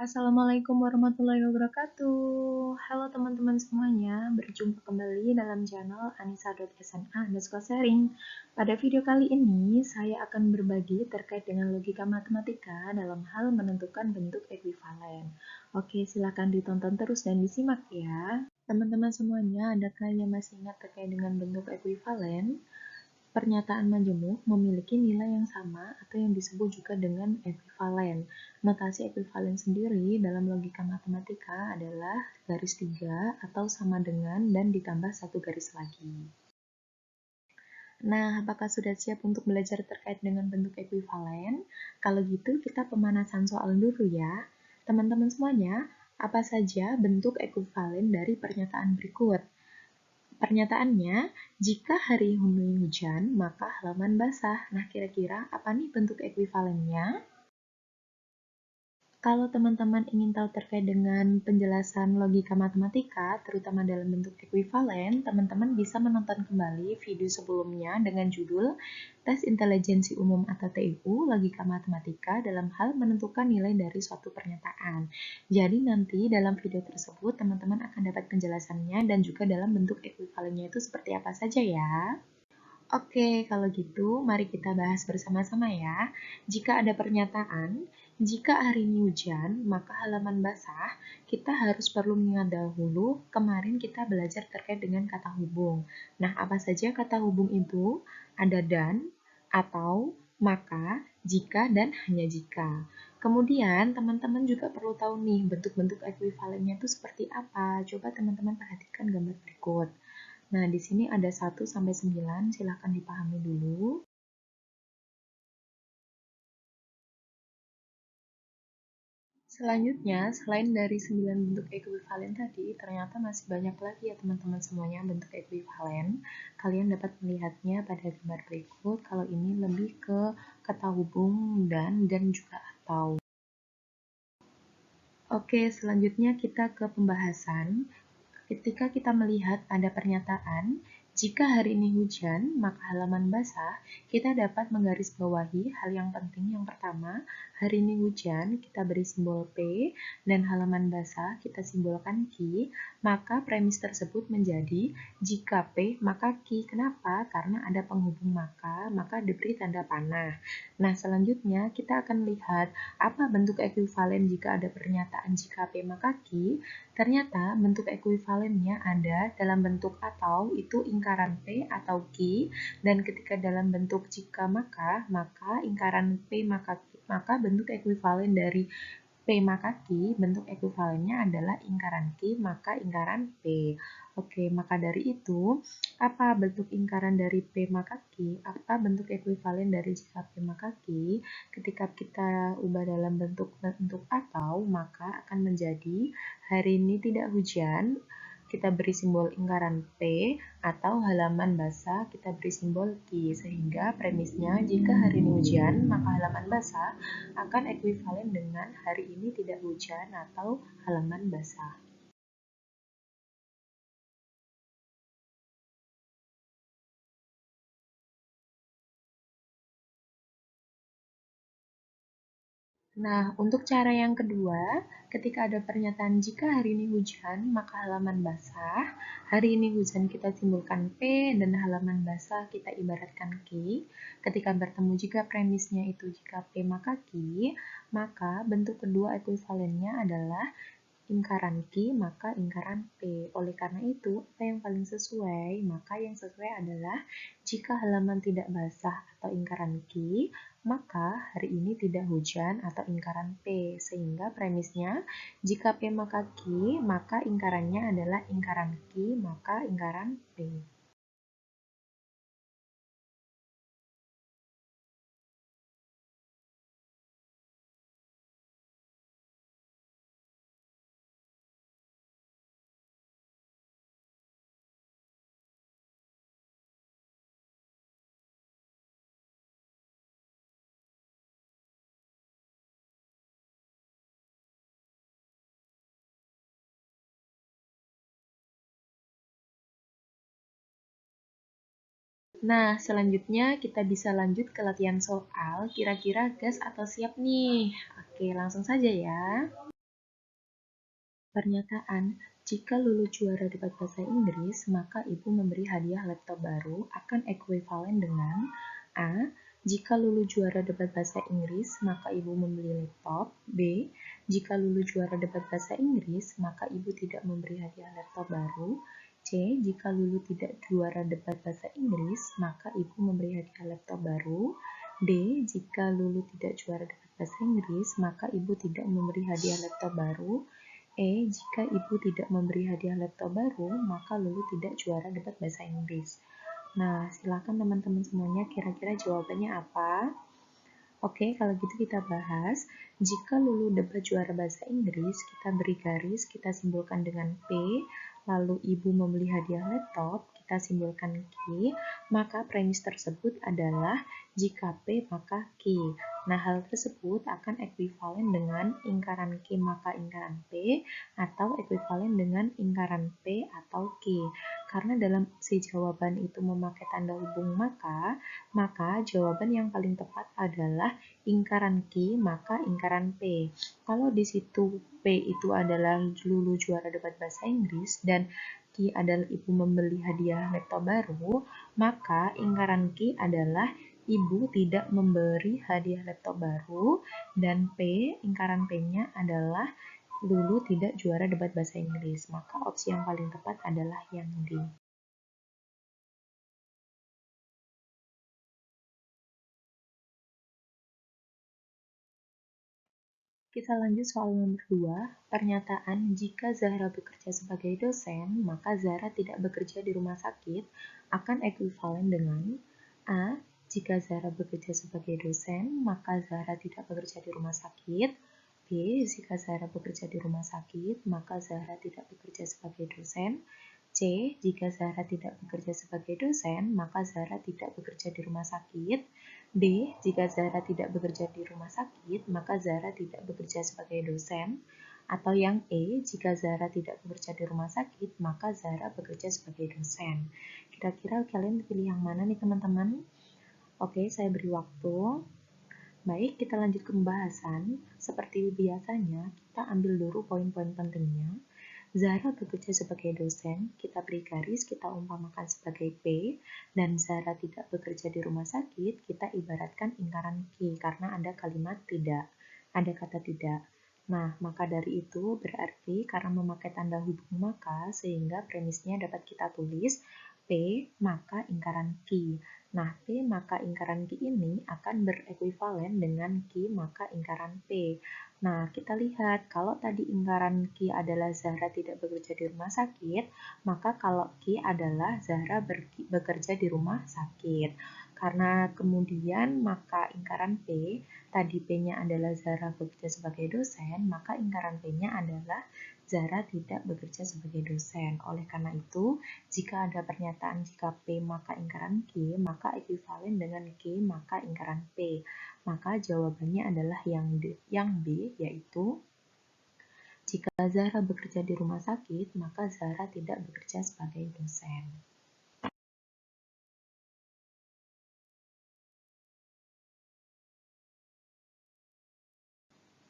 Assalamualaikum warahmatullahi wabarakatuh. Halo teman-teman semuanya, berjumpa kembali dalam channel anissa.sna_sharing. Pada video kali ini, saya akan berbagi terkait dengan logika matematika dalam hal menentukan bentuk ekuivalen. Oke, silakan ditonton terus dan disimak ya. Teman-teman semuanya, adakah yang masih ingat terkait dengan bentuk ekuivalen? Pernyataan majemuk memiliki nilai yang sama atau yang disebut juga dengan ekuivalen. Notasi ekuivalen sendiri dalam logika matematika adalah garis 3 atau sama dengan dan ditambah satu garis lagi. Nah, apakah sudah siap untuk belajar terkait dengan bentuk ekuivalen? Kalau gitu, kita pemanasan soal dulu ya. Teman-teman semuanya, apa saja bentuk ekuivalen dari pernyataan berikut? Pernyataannya, jika hari ini hujan, maka halaman basah. Nah, kira-kira apa nih bentuk ekuivalennya? Kalau teman-teman ingin tahu terkait dengan penjelasan logika matematika, terutama dalam bentuk ekuivalen, teman-teman bisa menonton kembali video sebelumnya dengan judul Tes Intelijensi Umum atau TIU, Logika Matematika dalam hal menentukan nilai dari suatu pernyataan. Jadi nanti dalam video tersebut, teman-teman akan dapat penjelasannya dan juga dalam bentuk ekuivalennya itu seperti apa saja ya. Oke, kalau gitu mari kita bahas bersama-sama ya. Jika ada pernyataan, jika hari ini hujan, maka halaman basah, kita harus perlu mengingat dahulu, kemarin kita belajar terkait dengan kata hubung. Nah, apa saja kata hubung itu? Ada dan, atau, maka, jika, dan hanya jika. Kemudian, teman-teman juga perlu tahu nih, bentuk-bentuk ekuivalennya itu seperti apa. Coba teman-teman perhatikan gambar berikut. Nah, di sini ada 1 sampai 9, silahkan dipahami dulu. Selanjutnya, selain dari 9 bentuk ekuivalen tadi, ternyata masih banyak lagi ya teman-teman semuanya bentuk ekuivalen. Kalian dapat melihatnya pada gambar berikut, kalau ini lebih ke kata hubung dan juga atau. Oke, selanjutnya kita ke pembahasan. Ketika kita melihat ada pernyataan, jika hari ini hujan, maka halaman basah, kita dapat menggarisbawahi hal yang penting. Yang pertama, hari ini hujan, kita beri simbol P, dan halaman basah, kita simbolkan Q, maka premis tersebut menjadi jika P, maka Q. Kenapa? Karena ada penghubung maka diberi tanda panah. Nah, selanjutnya kita akan lihat apa bentuk ekuivalen jika ada pernyataan jika P maka Q. Ternyata bentuk ekuivalennya ada dalam bentuk atau itu ingkaran P atau Q, dan ketika dalam bentuk jika maka ingkaran P maka bentuk ekuivalen dari P maka Q, bentuk ekuivalennya adalah ingkaran Q maka ingkaran P. Oke, maka dari itu, apa bentuk ingkaran dari P maka Q? Apa bentuk ekuivalen dari jika P maka Q? Ketika kita ubah dalam bentuk atau, maka akan menjadi hari ini tidak hujan, kita beri simbol ingkaran P, atau halaman basah kita beri simbol Q, sehingga premisnya jika hari ini hujan, maka halaman basah akan ekuivalen dengan hari ini tidak hujan atau halaman basah. Nah, untuk cara yang kedua, ketika ada pernyataan jika hari ini hujan, maka halaman basah. Hari ini hujan kita simbolkan P dan halaman basah kita ibaratkan Q. Ketika bertemu jika premisnya itu jika P maka Q, maka bentuk kedua ekuivalennya adalah ingkaran Q maka ingkaran P. Oleh karena itu, apa yang paling sesuai? Maka yang sesuai adalah jika halaman tidak basah atau ingkaran Q, maka hari ini tidak hujan atau ingkaran P. Sehingga premisnya, jika P maka Q, maka ingkarannya adalah ingkaran Q maka ingkaran P. Nah, selanjutnya kita bisa lanjut ke latihan soal. Kira-kira gas atau siap nih? Oke, langsung saja ya. Pernyataan, jika Lulu juara debat bahasa Inggris, maka ibu memberi hadiah laptop baru akan ekuivalen dengan A. Jika Lulu juara debat bahasa Inggris, maka ibu membeli laptop. B. Jika Lulu juara debat bahasa Inggris, maka ibu tidak memberi hadiah laptop baru. C. Jika Lulu tidak juara debat bahasa Inggris, maka ibu memberi hadiah laptop baru. D. Jika Lulu tidak juara debat bahasa Inggris, maka ibu tidak memberi hadiah laptop baru. E. Jika ibu tidak memberi hadiah laptop baru, maka Lulu tidak juara debat bahasa Inggris. Nah, silakan teman-teman semuanya kira-kira jawabannya apa? Oke, kalau gitu kita bahas. Jika Lulu debat juara bahasa Inggris, kita beri garis, kita simbolkan dengan P, lalu ibu membeli hadiah laptop, kita simbolkan Q, maka premis tersebut adalah jika P maka Q. Nah, hal tersebut akan ekuivalen dengan ingkaran Q maka ingkaran P, atau ekuivalen dengan ingkaran P atau Q. Karena dalam opsi jawaban itu memakai tanda hubung maka jawaban yang paling tepat adalah ingkaran Q maka ingkaran P. Kalau di situ P itu adalah Lulu juara debat bahasa Inggris dan Q adalah ibu membeli hadiah laptop baru, maka ingkaran Q adalah ibu tidak memberi hadiah laptop baru, dan P, ingkaran P-nya adalah Lulu tidak juara debat bahasa Inggris. Maka opsi yang paling tepat adalah yang D. Kita lanjut soal nomor 2. Pernyataan jika Zahra bekerja sebagai dosen, maka Zahra tidak bekerja di rumah sakit akan ekuivalen dengan A. Jika Zahra bekerja sebagai dosen, maka Zahra tidak bekerja di rumah sakit. B. Jika Zahra bekerja di rumah sakit, maka Zahra tidak bekerja sebagai dosen. C. Jika Zahra tidak bekerja sebagai dosen, maka Zahra tidak bekerja di rumah sakit. D. Jika Zahra tidak bekerja di rumah sakit, maka Zahra tidak bekerja sebagai dosen. Atau yang E. Jika Zahra tidak bekerja di rumah sakit, maka Zahra bekerja sebagai dosen. Kira-kira kalian pilih yang mana nih teman-teman? Oke, saya beri waktu. Baik, kita lanjut ke pembahasan. Seperti biasanya, kita ambil dulu poin-poin pentingnya. Zahra bekerja sebagai dosen, kita beri garis, kita umpamakan sebagai P, dan Zahra tidak bekerja di rumah sakit, kita ibaratkan ingkaran Q, karena ada kalimat tidak, ada kata tidak. Nah, maka dari itu berarti karena memakai tanda hubung maka, sehingga premisnya dapat kita tulis P maka ingkaran Q. Nah, P maka ingkaran Q ini akan berekuivalen dengan Q maka ingkaran P. Nah, kita lihat kalau tadi ingkaran Q adalah Zahra tidak bekerja di rumah sakit, maka kalau Q adalah Zahra bekerja di rumah sakit. Karena kemudian maka ingkaran P, tadi P-nya adalah Zahra bekerja sebagai dosen, maka ingkaran P-nya adalah Zahra tidak bekerja sebagai dosen. Oleh karena itu, jika ada pernyataan jika P maka ingkaran Q, maka ekuivalen dengan Q maka ingkaran P. Maka jawabannya adalah yang B, yaitu jika Zahra bekerja di rumah sakit, maka Zahra tidak bekerja sebagai dosen.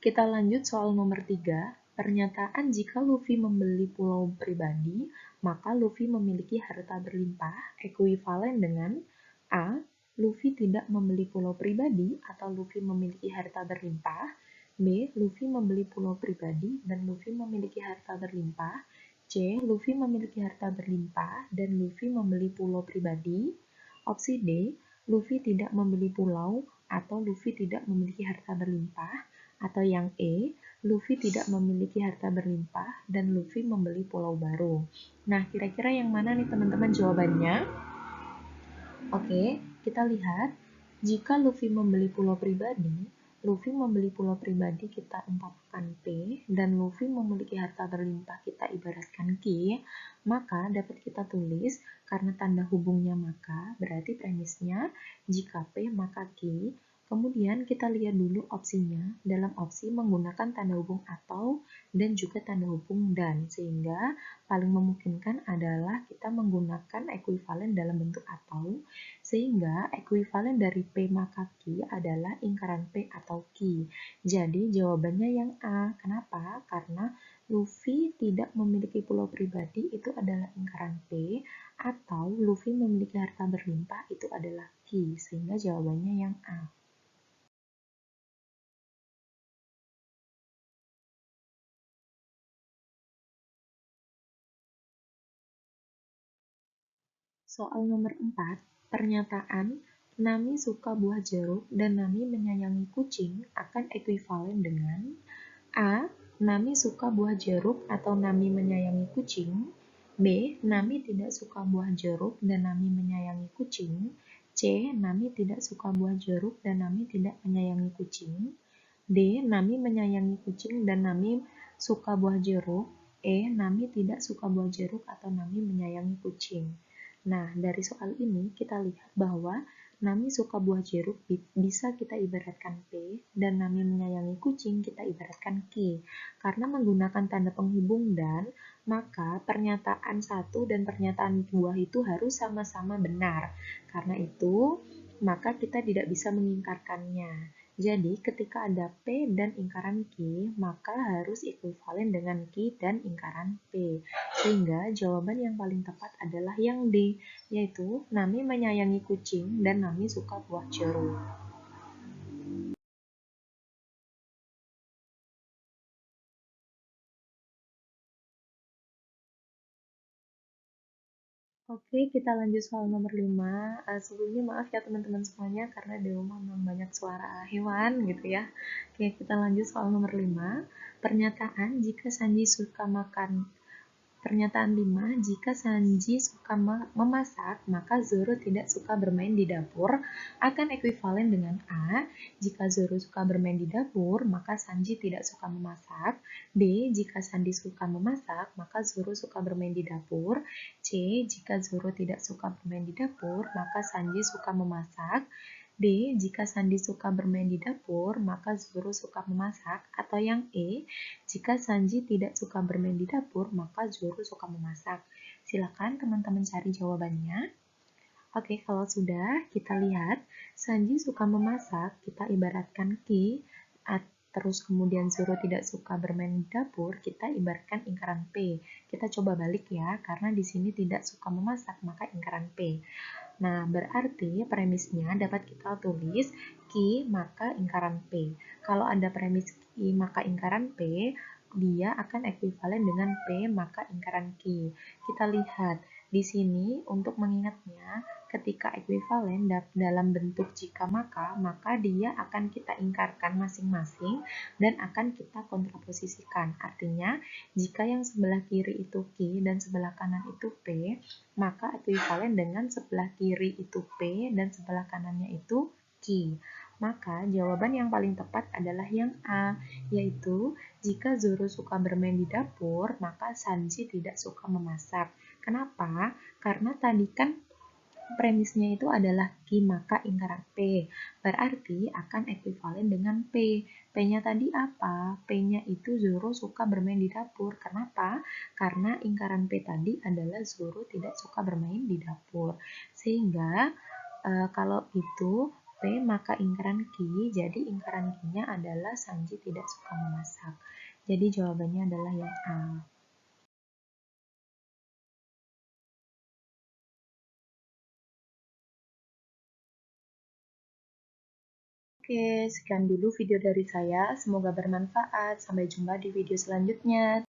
Kita lanjut soal nomor 3. Pernyataan jika Luffy membeli pulau pribadi, maka Luffy memiliki harta berlimpah ekuivalen dengan A. Luffy tidak membeli pulau pribadi atau Luffy memiliki harta berlimpah. B. Luffy membeli pulau pribadi dan Luffy memiliki harta berlimpah. C. Luffy memiliki harta berlimpah dan Luffy membeli pulau pribadi. Opsi D. Luffy tidak membeli pulau atau Luffy tidak memiliki harta berlimpah. Atau yang E, Luffy tidak memiliki harta berlimpah dan Luffy membeli pulau baru. Nah, kira-kira yang mana nih teman-teman jawabannya? Oke, kita lihat. Jika Luffy membeli pulau pribadi, kita umpamakan P, dan Luffy memiliki harta berlimpah kita ibaratkan Q, maka dapat kita tulis, karena tanda hubungnya maka, berarti premisnya jika P maka Q. Kemudian kita lihat dulu opsinya. Dalam opsi menggunakan tanda hubung atau dan juga tanda hubung dan, sehingga paling memungkinkan adalah kita menggunakan ekuivalen dalam bentuk atau, sehingga ekuivalen dari P maka Q adalah ingkaran P atau Q. Jadi jawabannya yang A. Kenapa? Karena Luffy tidak memiliki pulau pribadi itu adalah lingkaran P, atau Luffy memiliki harta berlimpah itu adalah Q, sehingga jawabannya yang A. Soal nomor 4, pernyataan Nami suka buah jeruk dan Nami menyayangi kucing akan ekuivalen dengan A. Nami suka buah jeruk atau Nami menyayangi kucing. B. Nami tidak suka buah jeruk dan Nami menyayangi kucing. C. Nami tidak suka buah jeruk dan Nami tidak menyayangi kucing. D. Nami menyayangi kucing dan Nami suka buah jeruk. E. Nami tidak suka buah jeruk atau Nami menyayangi kucing. Nah, dari soal ini kita lihat bahwa Nami suka buah jeruk bisa kita ibaratkan P, dan Nami menyayangi kucing kita ibaratkan Q. Karena menggunakan tanda penghubung dan, maka pernyataan 1 dan pernyataan 2 itu harus sama-sama benar. Karena itu, maka kita tidak bisa mengingkarkannya. Jadi, ketika ada P dan lingkaran Q, maka harus ekuivalen dengan Q dan lingkaran P. Sehingga jawaban yang paling tepat adalah yang D, yaitu Nami menyayangi kucing dan Nami suka buah jeruk. Oke, kita lanjut soal nomor 5. Sebelumnya maaf ya teman-teman semuanya karena di rumah memang banyak suara hewan gitu ya. Oke, kita lanjut soal nomor 5. Pernyataan jika Sanji suka makan Pernyataan 5, jika Sanji suka memasak, maka Zoro tidak suka bermain di dapur, akan ekuivalen dengan A. Jika Zoro suka bermain di dapur, maka Sanji tidak suka memasak. B. Jika Sanji suka memasak, maka Zoro suka bermain di dapur. C. Jika Zoro tidak suka bermain di dapur, maka Sanji suka memasak. D. Jika Sanji suka bermain di dapur, maka Zoro suka memasak. Atau yang E. Jika Sanji tidak suka bermain di dapur, maka Zoro suka memasak. Silakan teman-teman cari jawabannya. Oke, kalau sudah, kita lihat Sanji suka memasak, kita ibaratkan Ki, terus kemudian Zoro tidak suka bermain di dapur, kita ibaratkan lingkaran P. Kita coba balik ya, karena di sini tidak suka memasak, maka lingkaran P. Nah, berarti premisnya dapat kita tulis Ki maka lingkaran P. Kalau ada premis Ki maka lingkaran P, dia akan ekuivalen dengan P maka lingkaran Q. Kita lihat di sini untuk mengingatnya, ketika ekuivalen dalam bentuk jika maka dia akan kita ingkarkan masing-masing dan akan kita kontraposisikan. Artinya, jika yang sebelah kiri itu Q dan sebelah kanan itu P, maka ekuivalen dengan sebelah kiri itu P dan sebelah kanannya itu Q. Maka jawaban yang paling tepat adalah yang A, yaitu jika Zoro suka bermain di dapur, maka Sanji tidak suka memasak. Kenapa? Karena tadi kan premisnya itu adalah Q maka lingkaran P. Berarti akan ekuivalen dengan P. P-nya tadi apa? P-nya itu Zoro suka bermain di dapur. Kenapa? Karena lingkaran P tadi adalah Zoro tidak suka bermain di dapur. Sehingga kalau itu P maka lingkaran Q, jadi lingkaran Q-nya adalah Sanji tidak suka memasak. Jadi jawabannya adalah yang A. Oke, sekian dulu video dari saya. Semoga bermanfaat. Sampai jumpa di video selanjutnya.